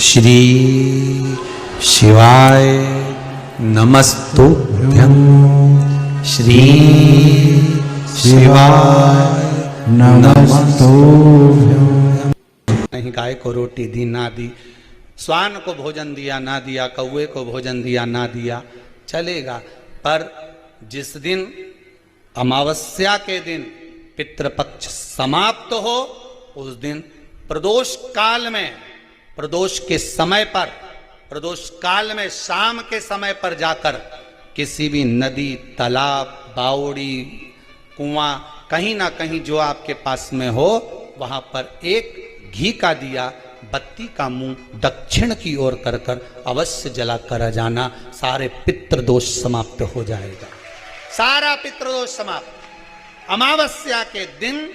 श्री शिवाय नमस्तुभ्यं। श्री शिवाय नमस्तुभ्यं। नहीं गाय को रोटी दी ना दी, स्वान को भोजन दिया ना दिया, कौवे को भोजन दिया ना दिया, चलेगा। पर जिस दिन अमावस्या के दिन पितृपक्ष समाप्त हो, उस दिन प्रदोष काल में, प्रदोष के समय पर, प्रदोष काल में शाम के समय पर जाकर किसी भी नदी, तालाब, बावड़ी, कुआं, कहीं ना कहीं जो आपके पास में हो, वहां पर एक घी का दिया, बत्ती का मुंह दक्षिण की ओर कर कर अवश्य जला कर जाना। सारे पितृदोष समाप्त हो जाएगा, सारा पितृदोष समाप्त। अमावस्या के दिन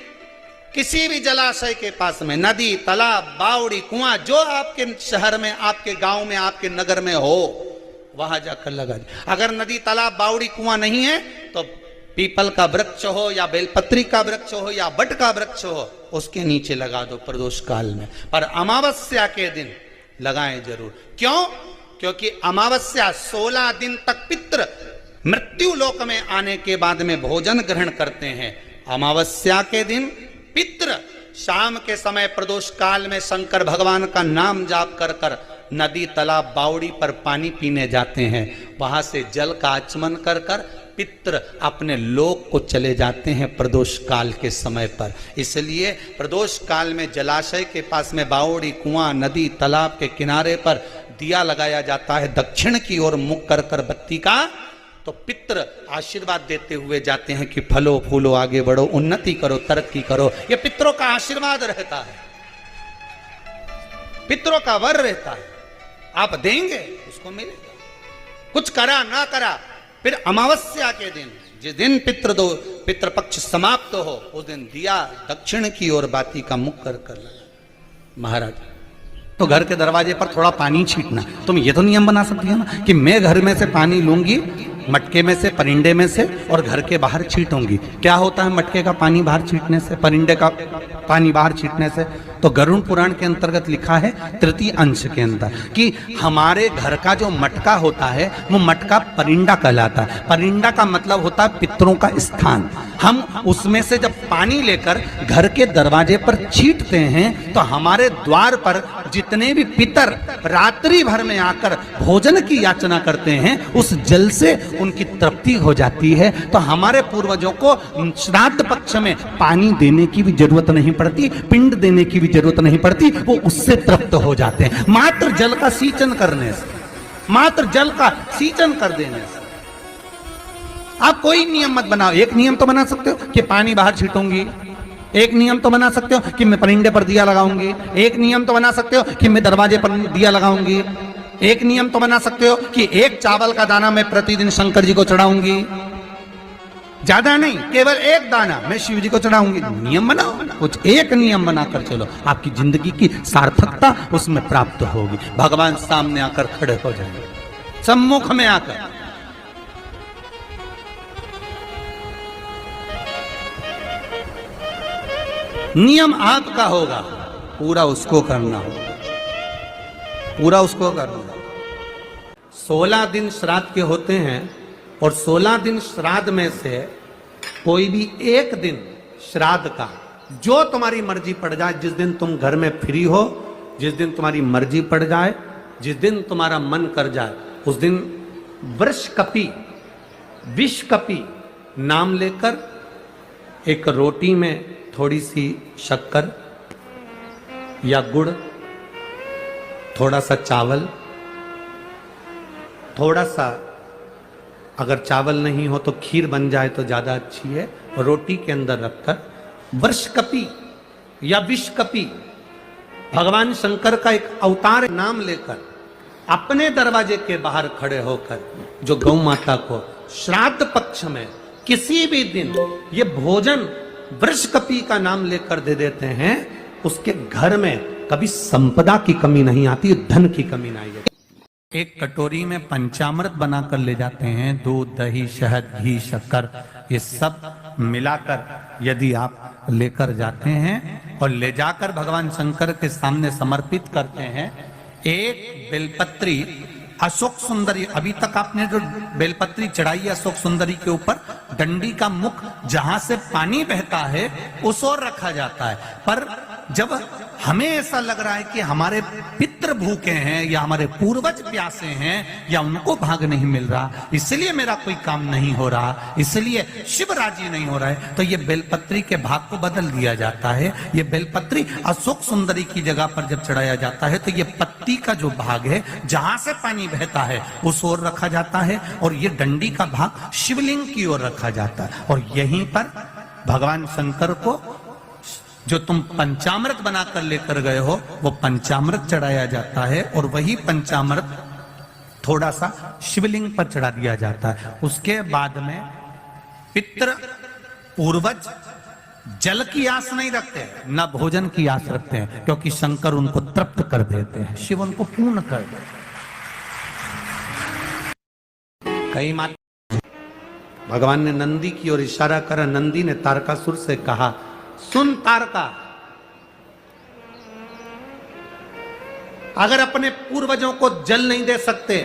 किसी भी जलाशय के पास में, नदी, तालाब, बावड़ी, कुआं, जो आपके शहर में, आपके गांव में, आपके नगर में हो, वहां जाकर लगा दे। अगर नदी, तालाब, बावड़ी, कुआं नहीं है तो पीपल का वृक्ष हो या बेलपत्री का वृक्ष हो या बट का वृक्ष हो, उसके नीचे लगा दो प्रदोष काल में। पर अमावस्या के दिन लगाएं जरूर। क्यों? क्योंकि अमावस्या 16 दिन तक पितृ मृत्यु लोक में आने के बाद में भोजन ग्रहण करते हैं। अमावस्या के दिन पितृ शाम के समय प्रदोष काल में शंकर भगवान का नाम जाप कर कर नदी, तालाब, बावड़ी पर पानी पीने जाते हैं। वहां से जल का आचमन कर कर पितृ अपने लोक को चले जाते हैं प्रदोष काल के समय पर। इसलिए प्रदोष काल में जलाशय के पास में, बावड़ी, कुआं, नदी, तालाब के किनारे पर दिया लगाया जाता है दक्षिण की ओर मुख कर कर बत्ती का। तो पितृ आशीर्वाद देते हुए जाते हैं कि फलो फूलो, आगे बढ़ो, उन्नति करो, तरक्की करो। ये पितरों का आशीर्वाद रहता है, पितरों का वर रहता है। आप देंगे उसको मिलेगा, कुछ करा ना करा। फिर अमावस्या के दिन, जिस दिन पितृपक्ष समाप्त हो, उस दिन दिया दक्षिण की ओर बाती का मुख कर कर लगा। महाराज तो घर के दरवाजे पर थोड़ा पानी छींटना। तुम ये तो नियम बना सकती हो ना कि मैं घर में से पानी लूंगी, मटके में से, परिंदे में से, और घर के बाहर छींटूंगी। क्या होता है मटके का पानी बाहर छींटने से, परिंदे का पानी बाहर छींटने से? तो गरुड़ पुराण के अंतर्गत लिखा है तृतीय अंश के अंदर कि हमारे घर का जो मटका होता है वो मटका परिंदा कहलाता है। परिंदा का मतलब होता है पितरों का स्थान। हम उसमें से जब पानी लेकर घर के दरवाजे पर छींटते हैं तो हमारे द्वार पर जितने भी पितर रात्रि भर में आकर भोजन की याचना करते हैं, उस जल से उनकी तृप्ति हो जाती है। तो हमारे पूर्वजों को श्राद्ध पक्ष में पानी देने की भी जरूरत नहीं पड़ती, पिंड देने की भी जरूरत नहीं पड़ती, वो उससे तृप्त हो जाते हैं मात्र जल का सींचन करने से, मात्र जल का सींचन कर देने से। आप कोई नियम मत बनाओ। एक नियम तो बना सकते हो कि पानी बाहर छीटूंगी, एक नियम तो बना सकते हो कि मैं परिंदे पर दिया लगाऊंगी, एक नियम तो बना सकते हो कि मैं दरवाजे पर दिया लगाऊंगी, एक नियम तो बना सकते हो कि एक चावल का दाना मैं प्रतिदिन शंकर जी को चढ़ाऊंगी। ज्यादा नहीं, केवल एक दाना मैं शिव जी को चढ़ाऊंगी। नियम बनाओ, कुछ एक नियम बनाकर चलो, आपकी जिंदगी की सार्थकता उसमें प्राप्त होगी। भगवान सामने आकर खड़े हो जाएंगे, सम्मुख में आकर। नियम आपका होगा, पूरा उसको करना होगा, पूरा उसको करना। 16 दिन श्राद्ध के होते हैं और 16 दिन श्राद्ध में से कोई भी एक दिन श्राद्ध का, जो तुम्हारी मर्जी पड़ जाए, जिस दिन तुम घर में फ्री हो, जिस दिन तुम्हारी मर्जी पड़ जाए, जिस दिन तुम्हारा मन कर जाए, उस दिन वृषकपि, विषकपि नाम लेकर एक रोटी में थोड़ी सी शक्कर या गुड़, थोड़ा सा चावल, थोड़ा सा, अगर चावल नहीं हो तो खीर बन जाए तो ज्यादा अच्छी है, रोटी के अंदर रखकर वृषकपि या विषकपि, भगवान शंकर का एक अवतार नाम लेकर अपने दरवाजे के बाहर खड़े होकर जो गौ माता को श्राद्ध पक्ष में किसी भी दिन ये भोजन वृषकपि का नाम लेकर दे देते हैं, उसके घर में कभी संपदा की कमी नहीं आती, धन की कमी नहीं आती। एक कटोरी में पंचामृत बनाकर ले जाते हैं, दूध, दही, शहद, घी, शक्कर, ये सब मिलाकर यदि आप लेकर जाते हैं और ले जाकर भगवान शंकर के सामने समर्पित करते हैं, एक बेलपत्री अशोक सुंदरी, अभी तक आपने जो बेलपत्री चढ़ाई है अशोक सुंदरी के ऊपर, डंडी का मुख जहां से पानी बहता है उस ओर रखा जाता है। पर जब हमें ऐसा लग रहा है कि हमारे पितृ भूखे हैं या हमारे पूर्वज प्यासे हैं या उनको भाग नहीं मिल रहा, इसलिए मेरा कोई काम नहीं हो रहा, इसलिए शिव राजी नहीं हो रहा है, तो ये बेलपत्री के भाग को बदल दिया जाता है। ये बेलपत्री अशोक सुंदरी की जगह पर जब चढ़ाया जाता है तो ये पत्ती का जो भाग है जहां से पानी बहता है उस ओर रखा जाता है, और ये डंडी का भाग शिवलिंग की ओर रखा जाता है। और यहीं पर भगवान शंकर को जो तुम पंचामृत बनाकर लेकर गए हो वो पंचामृत चढ़ाया जाता है, और वही पंचामृत थोड़ा सा शिवलिंग पर चढ़ा दिया जाता है। उसके बाद में पितृ पूर्वज जल की आस नहीं रखते, न भोजन की आस रखते हैं, क्योंकि शंकर उनको तृप्त कर देते हैं, शिव उनको पूर्ण कर देते हैं। कई माता भगवान ने नंदी की ओर इशारा करा, नंदी ने तारकासुर से कहा, सुन तारका, अगर अपने पूर्वजों को जल नहीं दे सकते,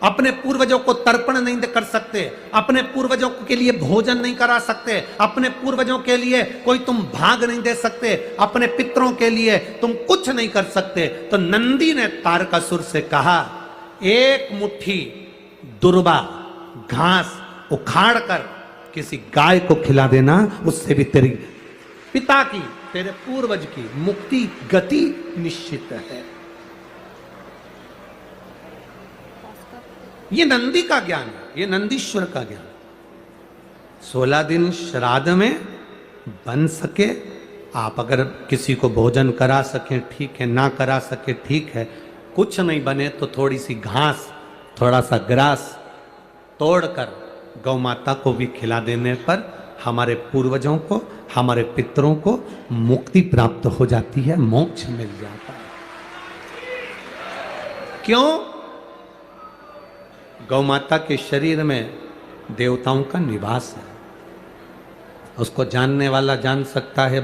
अपने पूर्वजों को तर्पण नहीं कर सकते, अपने पूर्वजों के लिए भोजन नहीं करा सकते, अपने पूर्वजों के लिए कोई तुम भाग नहीं दे सकते, अपने पितरों के लिए तुम कुछ नहीं कर सकते, तो नंदी ने तारकासुर से कहा, एक मुट्ठी दुर्बा घास उखाड़ कर किसी गाय को खिला देना, उससे भी तेरी पिता की, तेरे पूर्वज की मुक्ति गति निश्चित है। ये नंदी का ज्ञान है, ये नंदीश्वर का ज्ञान। 16 दिन श्राद्ध में बन सके, आप अगर किसी को भोजन करा सके ठीक है, ना करा सके ठीक है, कुछ नहीं बने तो थोड़ी सी घास, थोड़ा सा ग्रास तोड़कर गौ माता को भी खिला देने पर हमारे पूर्वजों को, हमारे पितरों को मुक्ति प्राप्त हो जाती है, मोक्ष मिल जाता है। क्यों? गौ माता के शरीर में देवताओं का निवास है, उसको जानने वाला जान सकता है।